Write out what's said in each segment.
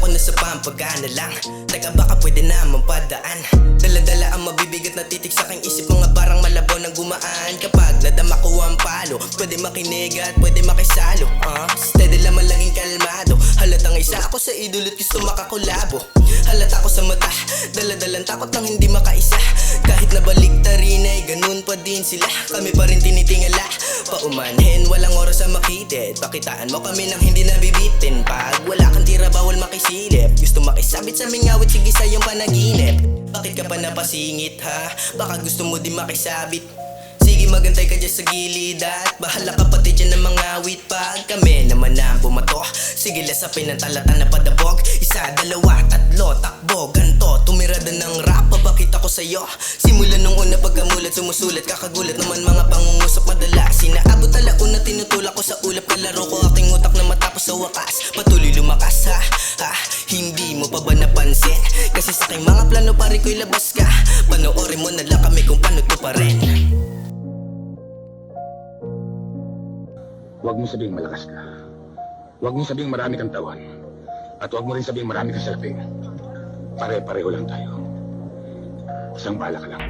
ako nasa pampagana lang. Teka baka pwede naman padaan. Dala-dala ang mabibigat na titik sa aking isip. Mga barang malabo nang gumaan. Kapag nadama ko ang palo, pwede makinig at pwede makisalo. Steady lang laging kalmado. Halatang isa ako sa idol at gusto makakolabo. Halata ko sa mata, daladalang takot nang hindi makaisa. Kahit nabaliktarin ay ganun pa din sila. Kami pa rin tinitingala. Paumanhin, walang oras ang makitid. Pakitaan mo kami nang hindi nabibitin. Pag wala kang tira, bawal makisilip. Gusto makisabit sa aming awit, sige sa iyong panaginip. Bakit ka pa napasingit ha? Baka gusto mo din makisabit. Sige magantay ka dyan sa gilid at bahala ka pati dyan ng mga awit. Pag kami naman na bumato, sige lasapin ang talatan na padabog. Isa, dalawa, tatlo, takbo, ganto. Tumirada ng rap, papakita ko sa'yo. Simula nung una pagkamulat, sumusulat, kakagulat naman mga pangungusap madalas. Sinaabot alauna, tinutulak ko sa ulap. Kalaro ko aking utak na matapos sa wakas. Patuloy lumakas ha, hindi mo pa ba napansin? Kasi sa aking mga plano pare ko'y labas ka. Panoorin mo na lang kami kung paano to pa rin. Huwag mo sabihing malakas ka. Huwag mo sabihing marami kang tawan. At huwag mo rin sabihing marami kang salapi. Pare-pareho lang tayo. Isang bala ka lang.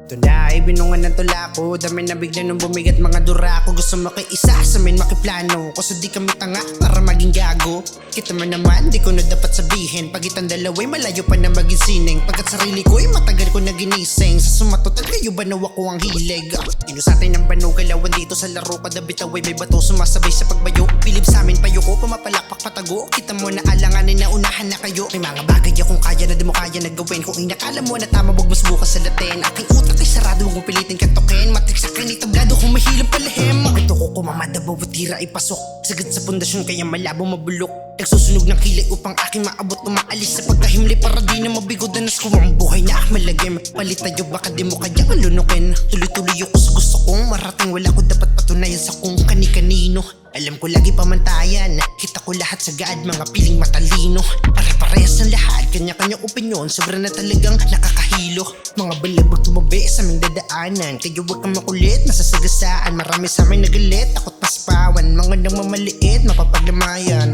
Ito na ay binungan ng tula ko. Dami na bigla nung bumigat mga dura ko. Gusto makiisa sa amin makiplano. Kaso di kami tanga para maging gago. Kita mo naman di ko na dapat sabihin. Pag itang dalaway malayo pa na maging sining. Pagkat sarili ko ay matagal ko na ginising. Sa sumatotal kayo ba nawa ko ang hilig? Ino sa atin ng bano galawan dito sa laro. Kada bitaway may bato sumasabay sa pagbayo. Pilip sa amin payo ko pumapalakpak patago. Kita mo na alanganin na unahan na kayo. May mga bagay akong kaya na di mo kaya na gawin. Kung inakala mo na tama wag mas bukas sa latin. Aking utak ay sarado, huwag mong pilitin katokin. Matik sa akin itablado kung mahilap palihim. Ito ko kumamada bawat tira ay pasok. Sagad sa pundasyon kaya malabo mabulok. Nagsusunog ng kilay upang aking maabot. Umaalis sa pagkahimli para di na mabigo. Danas ko ang buhay na malagim. Palit tayo baka di mo kaya malunukin. Tuloy-tuloy ako sa gusto kong marating. Wala ko dapat patunayan sa kung kani-kanino. Alam ko lagi pamantayan. Kita ko lahat sagad, mga piling matalino. Pare-parehas ng lahat, kanya-kanyang opinyon. Sobra na talagang nakakahilo. Mga balibag tumabi sa aming dadaanan. Kaya huwag kang makulit, nasasagasaan. Marami sa amin nagalit, takot paspawan. Mga nang mamaliit, mapapaglamayan.